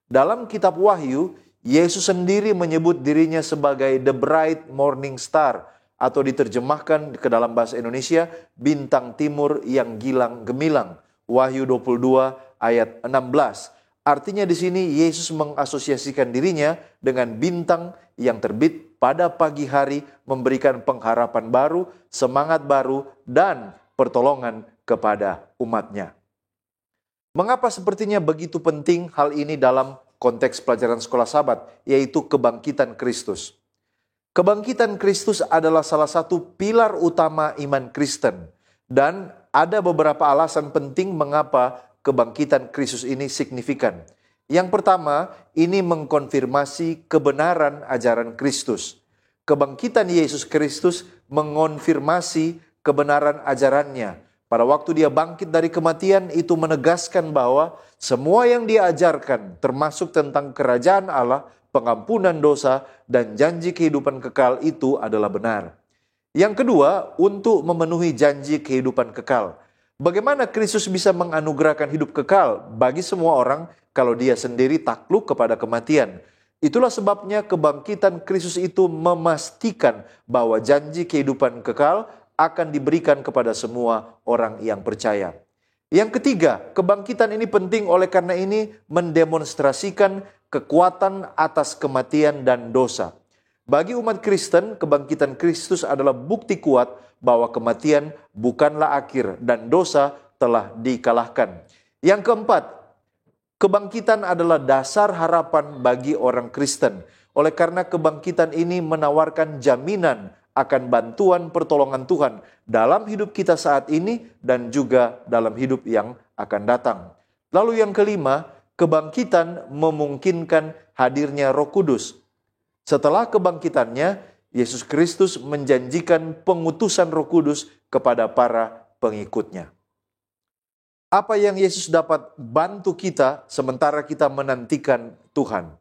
Speaker 3: Dalam kitab Wahyu, Yesus sendiri menyebut dirinya sebagai the bright morning star, atau diterjemahkan ke dalam bahasa Indonesia, bintang timur yang gilang gemilang. Wahyu 22 ayat 16. Artinya di sini Yesus mengasosiasikan dirinya dengan bintang yang terbit pada pagi hari, memberikan pengharapan baru, semangat baru, dan pertolongan kepada umatnya. Mengapa sepertinya begitu penting hal ini dalam konteks pelajaran sekolah sahabat, yaitu kebangkitan Kristus? Kebangkitan Kristus adalah salah satu pilar utama iman Kristen, dan ada beberapa alasan penting mengapa kebangkitan Kristus ini signifikan. Yang pertama, ini mengkonfirmasi kebenaran ajaran Kristus. Kebangkitan Yesus Kristus mengonfirmasi kebenaran ajarannya. Pada waktu dia bangkit dari kematian, itu menegaskan bahwa semua yang dia ajarkan, termasuk tentang kerajaan Allah, pengampunan dosa, dan janji kehidupan kekal, itu adalah benar. Yang kedua, untuk memenuhi janji kehidupan kekal. Bagaimana Kristus bisa menganugerahkan hidup kekal bagi semua orang kalau dia sendiri takluk kepada kematian? Itulah sebabnya kebangkitan Kristus itu memastikan bahwa janji kehidupan kekal akan diberikan kepada semua orang yang percaya. Yang ketiga, kebangkitan ini penting oleh karena ini mendemonstrasikan kekuatan atas kematian dan dosa. Bagi umat Kristen, kebangkitan Kristus adalah bukti kuat bahwa kematian bukanlah akhir dan dosa telah dikalahkan. Yang keempat, kebangkitan adalah dasar harapan bagi orang Kristen. Oleh karena kebangkitan ini menawarkan jaminan akan bantuan pertolongan Tuhan dalam hidup kita saat ini dan juga dalam hidup yang akan datang. Lalu yang kelima, kebangkitan memungkinkan hadirnya Roh Kudus. Setelah kebangkitannya, Yesus Kristus menjanjikan pengutusan Roh Kudus kepada para pengikutnya. Apa yang Yesus dapat bantu kita sementara kita menantikan Tuhan?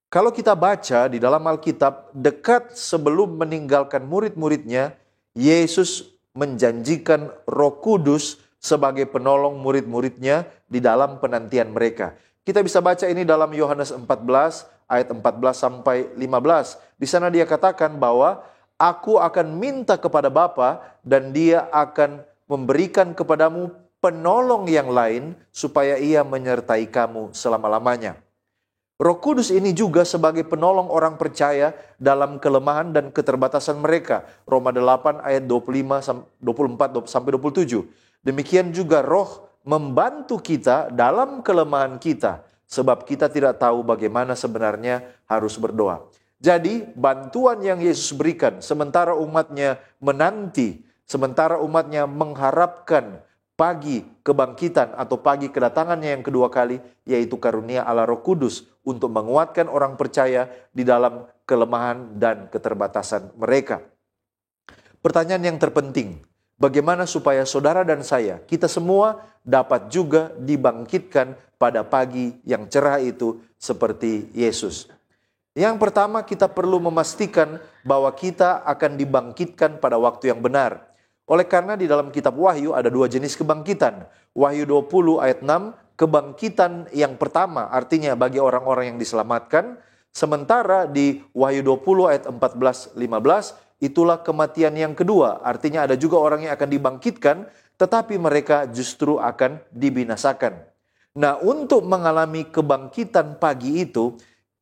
Speaker 3: Kalau kita baca di dalam Alkitab, dekat sebelum meninggalkan murid-muridnya, Yesus menjanjikan Roh Kudus sebagai penolong murid-muridnya di dalam penantian mereka. Kita bisa baca ini dalam Yohanes 14 ayat 14 sampai 15. Di sana dia katakan bahwa aku akan minta kepada Bapa dan dia akan memberikan kepadamu penolong yang lain supaya ia menyertai kamu selama-lamanya. Roh Kudus ini juga sebagai penolong orang percaya dalam kelemahan dan keterbatasan mereka. Roma 8 ayat 24 sampai 27. Demikian juga Roh membantu kita dalam kelemahan kita, sebab kita tidak tahu bagaimana sebenarnya harus berdoa. Jadi bantuan yang Yesus berikan sementara umatnya menanti, sementara umatnya mengharapkan pagi kebangkitan atau pagi kedatangannya yang kedua kali, yaitu karunia Allah Roh Kudus untuk menguatkan orang percaya di dalam kelemahan dan keterbatasan mereka. Pertanyaan yang terpenting, bagaimana supaya saudara dan saya, kita semua dapat juga dibangkitkan pada pagi yang cerah itu seperti Yesus? Yang pertama, kita perlu memastikan bahwa kita akan dibangkitkan pada waktu yang benar. Oleh karena di dalam kitab Wahyu ada dua jenis kebangkitan. Wahyu 20 ayat 6, kebangkitan yang pertama artinya bagi orang-orang yang diselamatkan. Sementara di Wahyu 20 ayat 14-15, itulah kematian yang kedua. Artinya ada juga orang yang akan dibangkitkan, tetapi mereka justru akan dibinasakan. Nah, untuk mengalami kebangkitan pagi itu,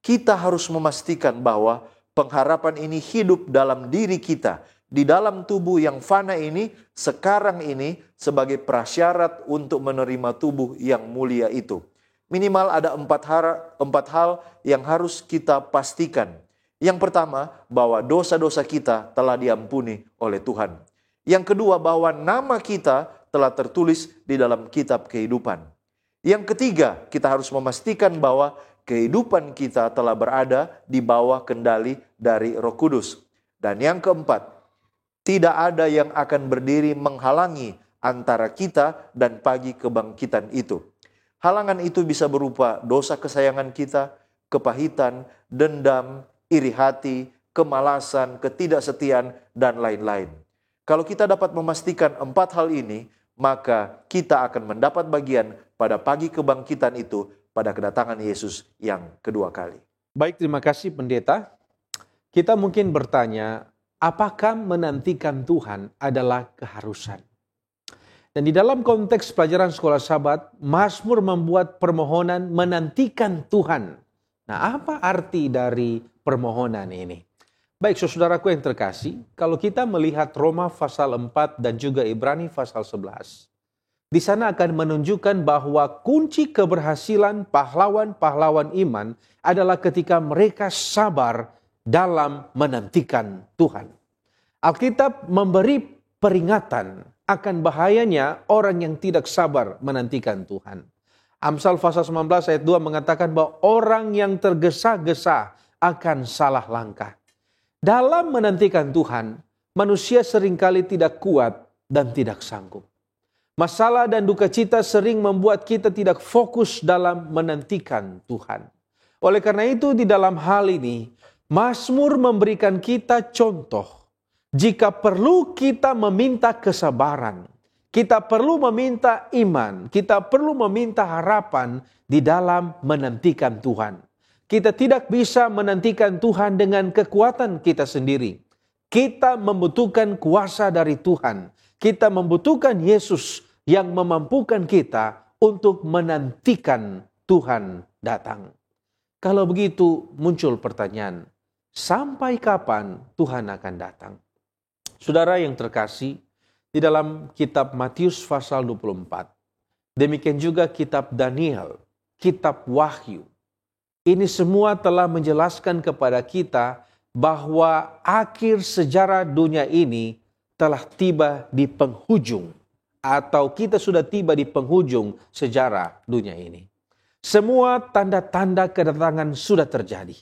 Speaker 3: kita harus memastikan bahwa pengharapan ini hidup dalam diri kita, di dalam tubuh yang fana ini, sekarang ini sebagai prasyarat untuk menerima tubuh yang mulia itu. Minimal ada empat hal yang harus kita pastikan. Yang pertama, bahwa dosa-dosa kita telah diampuni oleh Tuhan. Yang kedua, bahwa nama kita telah tertulis di dalam kitab kehidupan. Yang ketiga, kita harus memastikan bahwa kehidupan kita telah berada di bawah kendali dari Roh Kudus. Dan yang keempat, tidak ada yang akan berdiri menghalangi antara kita dan pagi kebangkitan itu. Halangan itu bisa berupa dosa kesayangan kita, kepahitan, dendam, iri hati, kemalasan, ketidaksetiaan, dan lain-lain. Kalau kita dapat memastikan empat hal ini, maka kita akan mendapat bagian pada pagi kebangkitan itu pada kedatangan Yesus yang kedua kali.
Speaker 2: Baik, terima kasih pendeta. Kita mungkin bertanya, apakah menantikan Tuhan adalah keharusan? Dan di dalam konteks pelajaran sekolah Sabat, Mazmur membuat permohonan menantikan Tuhan. Nah, apa arti dari permohonan ini? Baik, saudaraku yang terkasih, kalau kita melihat Roma pasal 4 dan juga Ibrani pasal 11, di sana akan menunjukkan bahwa kunci keberhasilan pahlawan-pahlawan iman adalah ketika mereka sabar dalam menantikan Tuhan. Alkitab memberi peringatan akan bahayanya orang yang tidak sabar menantikan Tuhan. Amsal pasal 19 ayat 2 mengatakan bahwa orang yang tergesa-gesa akan salah langkah. Dalam menantikan Tuhan, manusia seringkali tidak kuat dan tidak sanggup. Masalah dan duka cita sering membuat kita tidak fokus dalam menantikan Tuhan. Oleh karena itu di dalam hal ini, Mazmur memberikan kita contoh. Jika perlu kita meminta kesabaran, kita perlu meminta iman, kita perlu meminta harapan di dalam menantikan Tuhan. Kita tidak bisa menantikan Tuhan dengan kekuatan kita sendiri. Kita membutuhkan kuasa dari Tuhan. Kita membutuhkan Yesus yang memampukan kita untuk menantikan Tuhan datang. Kalau begitu muncul pertanyaan, sampai kapan Tuhan akan datang? Saudara yang terkasih, di dalam kitab Matius pasal 24, demikian juga kitab Daniel, kitab Wahyu, ini semua telah menjelaskan kepada kita bahwa akhir sejarah dunia ini telah tiba di penghujung, atau kita sudah tiba di penghujung sejarah dunia ini. Semua tanda-tanda kedatangan sudah terjadi.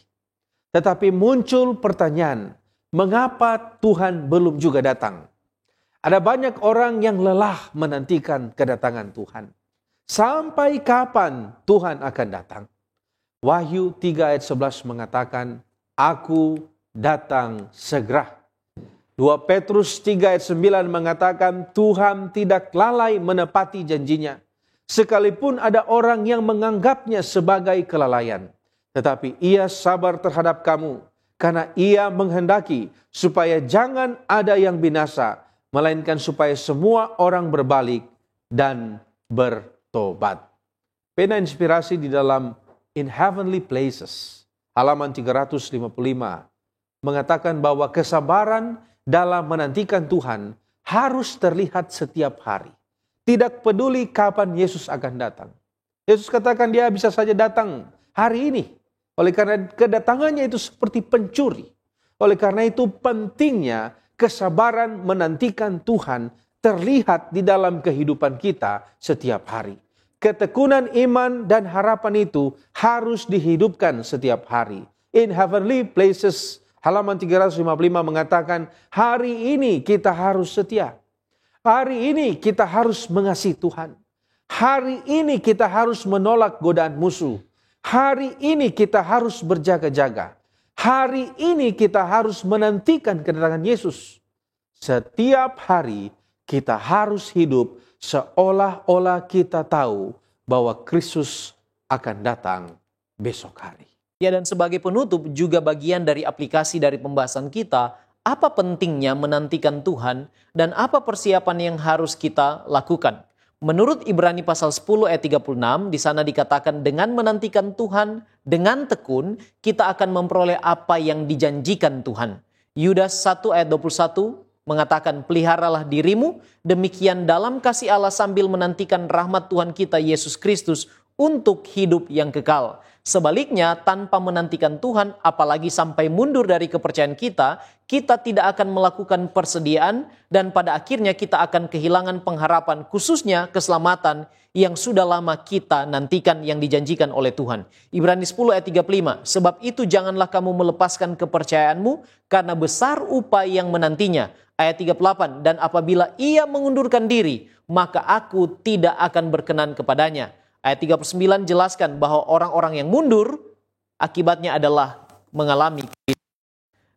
Speaker 2: Tetapi muncul pertanyaan, mengapa Tuhan belum juga datang? Ada banyak orang yang lelah menantikan kedatangan Tuhan. Sampai kapan Tuhan akan datang? Wahyu 3 ayat 11 mengatakan, Aku datang segera. 2 Petrus 3 ayat 9 mengatakan, Tuhan tidak lalai menepati janjinya. Sekalipun ada orang yang menganggapnya sebagai kelalaian. Tetapi ia sabar terhadap kamu, karena ia menghendaki supaya jangan ada yang binasa, melainkan supaya semua orang berbalik dan bertobat. Pena inspirasi di dalam In Heavenly Places, halaman 355, mengatakan bahwa kesabaran dalam menantikan Tuhan harus terlihat setiap hari. Tidak peduli kapan Yesus akan datang. Yesus katakan dia bisa saja datang hari ini. Oleh karena kedatangannya itu seperti pencuri. Oleh karena itu pentingnya kesabaran menantikan Tuhan terlihat di dalam kehidupan kita setiap hari. Ketekunan iman dan harapan itu harus dihidupkan setiap hari. In Heavenly Places, halaman 355 mengatakan, hari ini kita harus setia. Hari ini kita harus mengasihi Tuhan. Hari ini kita harus menolak godaan musuh. Hari ini kita harus berjaga-jaga. Hari ini kita harus menantikan kedatangan Yesus. Setiap hari kita harus hidup seolah-olah kita tahu bahwa Kristus akan datang besok hari.
Speaker 1: Ya, dan sebagai penutup juga bagian dari aplikasi dari pembahasan kita, apa pentingnya menantikan Tuhan dan apa persiapan yang harus kita lakukan. Menurut Ibrani pasal 10 ayat 36, di sana dikatakan dengan menantikan Tuhan dengan tekun, kita akan memperoleh apa yang dijanjikan Tuhan. Yudas 1 ayat 21 mengatakan, peliharalah dirimu, demikian dalam kasih Allah sambil menantikan rahmat Tuhan kita Yesus Kristus untuk hidup yang kekal. Sebaliknya, tanpa menantikan Tuhan, apalagi sampai mundur dari kepercayaan kita tidak akan melakukan persediaan dan pada akhirnya kita akan kehilangan pengharapan, khususnya keselamatan yang sudah lama kita nantikan yang dijanjikan oleh Tuhan. Ibrani 10 ayat 35, sebab itu janganlah kamu melepaskan kepercayaanmu karena besar upah yang menantinya. Ayat 38, dan apabila ia mengundurkan diri, maka aku tidak akan berkenan kepadanya. Ayat 39 jelaskan bahwa orang-orang yang mundur akibatnya adalah mengalami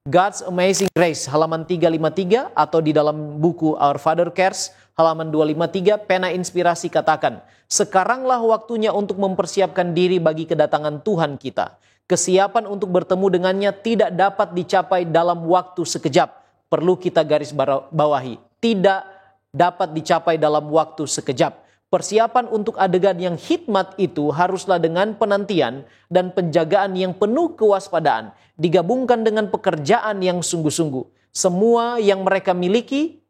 Speaker 1: God's Amazing Grace, halaman 353, atau di dalam buku Our Father Cares, halaman 253, pena inspirasi katakan, sekaranglah waktunya untuk mempersiapkan diri bagi kedatangan Tuhan kita. Kesiapan untuk bertemu dengannya tidak dapat dicapai dalam waktu sekejap. Perlu kita garis bawahi, tidak dapat dicapai dalam waktu sekejap. Persiapan untuk adegan yang hikmat itu haruslah dengan penantian dan penjagaan yang penuh kewaspadaan, digabungkan dengan pekerjaan yang sungguh-sungguh. Semua yang mereka miliki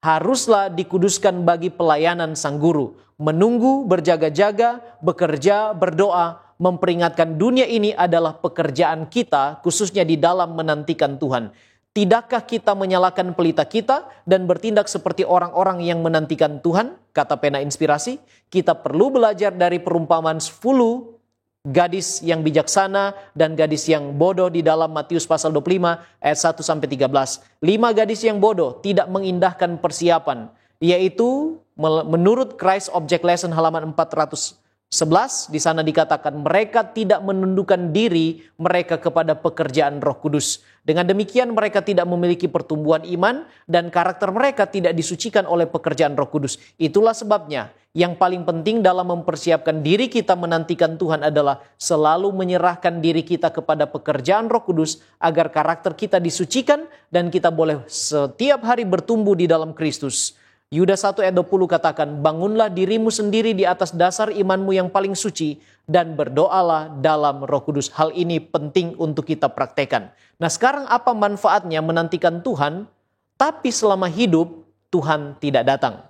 Speaker 1: haruslah dikuduskan bagi pelayanan Sang Guru. Menunggu, berjaga-jaga, bekerja, berdoa, memperingatkan dunia ini adalah pekerjaan kita, khususnya di dalam menantikan Tuhan. Tidakkah kita menyalakan pelita kita dan bertindak seperti orang-orang yang menantikan Tuhan? Kata pena inspirasi, kita perlu belajar dari perumpamaan 10 gadis yang bijaksana dan gadis yang bodoh di dalam Matius pasal 25 ayat 1-13. 5 gadis yang bodoh tidak mengindahkan persiapan, yaitu menurut Christ Object Lesson halaman 411, di sana dikatakan mereka tidak menundukkan diri mereka kepada pekerjaan Roh Kudus. Dengan demikian mereka tidak memiliki pertumbuhan iman dan karakter mereka tidak disucikan oleh pekerjaan Roh Kudus. Itulah sebabnya yang paling penting dalam mempersiapkan diri kita menantikan Tuhan adalah selalu menyerahkan diri kita kepada pekerjaan Roh Kudus agar karakter kita disucikan dan kita boleh setiap hari bertumbuh di dalam Kristus. Yudas 1 ayat 20 katakan, bangunlah dirimu sendiri di atas dasar imanmu yang paling suci dan berdoalah dalam Roh Kudus. Hal ini penting untuk kita praktekkan. Nah, sekarang apa manfaatnya menantikan Tuhan, tapi selama hidup Tuhan tidak datang?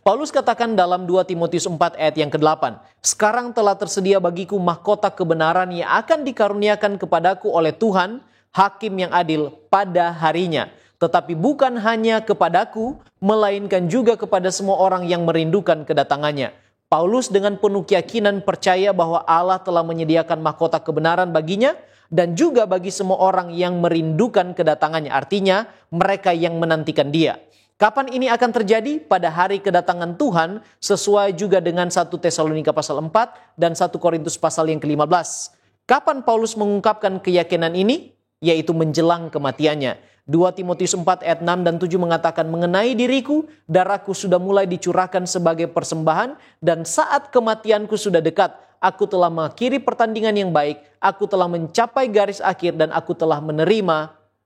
Speaker 1: Paulus katakan dalam 2 Timotius 4 ayat yang ke-8, sekarang telah tersedia bagiku mahkota kebenaran yang akan dikaruniakan kepadaku oleh Tuhan, hakim yang adil pada harinya. Tetapi bukan hanya kepadaku, melainkan juga kepada semua orang yang merindukan kedatangannya. Paulus dengan penuh keyakinan percaya bahwa Allah telah menyediakan mahkota kebenaran baginya dan juga bagi semua orang yang merindukan kedatangannya. Artinya mereka yang menantikan dia. Kapan ini akan terjadi? Pada hari kedatangan Tuhan, sesuai juga dengan 1 Tesalonika pasal 4 dan 1 Korintus pasal yang ke-15. Kapan Paulus mengungkapkan keyakinan ini? Yaitu menjelang kematiannya. 2 Timotius 4 ayat 6 dan 7 mengatakan, mengenai diriku, darahku sudah mulai dicurahkan sebagai persembahan dan saat kematianku sudah dekat. Aku telah mengakhiri pertandingan yang baik, aku telah mencapai garis akhir dan aku telah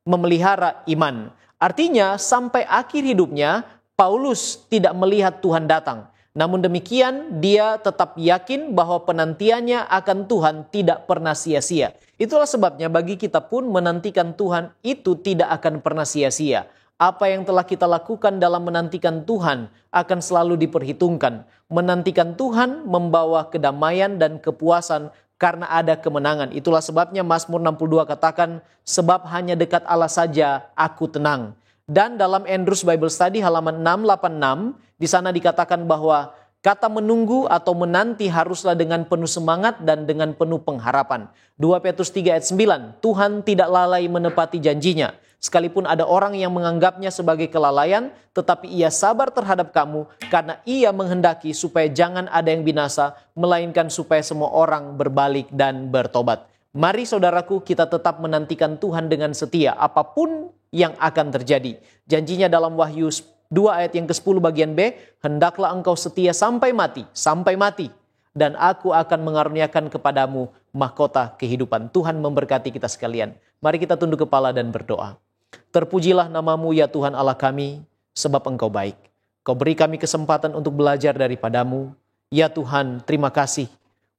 Speaker 1: memelihara iman. Artinya sampai akhir hidupnya, Paulus tidak melihat Tuhan datang. Namun demikian, dia tetap yakin bahwa penantiannya akan Tuhan tidak pernah sia-sia. Itulah sebabnya bagi kita pun menantikan Tuhan itu tidak akan pernah sia-sia. Apa yang telah kita lakukan dalam menantikan Tuhan akan selalu diperhitungkan. Menantikan Tuhan membawa kedamaian dan kepuasan karena ada kemenangan. Itulah sebabnya Mazmur 62 katakan, sebab hanya dekat Allah saja aku tenang. Dan dalam Andrews Bible Study halaman 686, di sana dikatakan bahwa kata menunggu atau menanti haruslah dengan penuh semangat dan dengan penuh pengharapan. 2 Petrus 3 ayat 9, Tuhan tidak lalai menepati janjinya. Sekalipun ada orang yang menganggapnya sebagai kelalaian, tetapi ia sabar terhadap kamu karena ia menghendaki supaya jangan ada yang binasa, melainkan supaya semua orang berbalik dan bertobat. Mari saudaraku, kita tetap menantikan Tuhan dengan setia apapun yang akan terjadi. Janjinya dalam Wahyu 2 ayat yang ke-10 bagian B, hendaklah engkau setia sampai mati, dan aku akan mengaruniakan kepadamu mahkota kehidupan. Tuhan memberkati kita sekalian. Mari kita tunduk kepala dan berdoa. Terpujilah namamu ya Tuhan Allah kami, sebab engkau baik. Kau beri kami kesempatan untuk belajar daripadamu. Ya Tuhan, terima kasih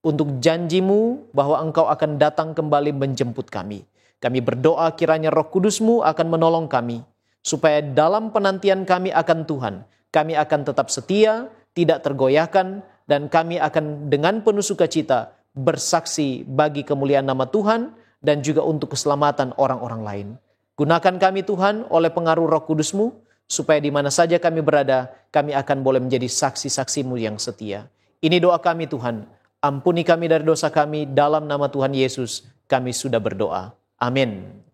Speaker 1: untuk janjimu bahwa engkau akan datang kembali menjemput kami. Kami berdoa kiranya Roh Kudus-Mu akan menolong kami, supaya dalam penantian kami akan Tuhan, kami akan tetap setia, tidak tergoyahkan, dan kami akan dengan penuh sukacita bersaksi bagi kemuliaan nama Tuhan dan juga untuk keselamatan orang-orang lain. Gunakan kami Tuhan oleh pengaruh Roh Kudus-Mu, supaya di mana saja kami berada, kami akan boleh menjadi saksi-saksi-Mu yang setia. Ini doa kami Tuhan, ampuni kami dari dosa kami, dalam nama Tuhan Yesus kami sudah berdoa. Amin.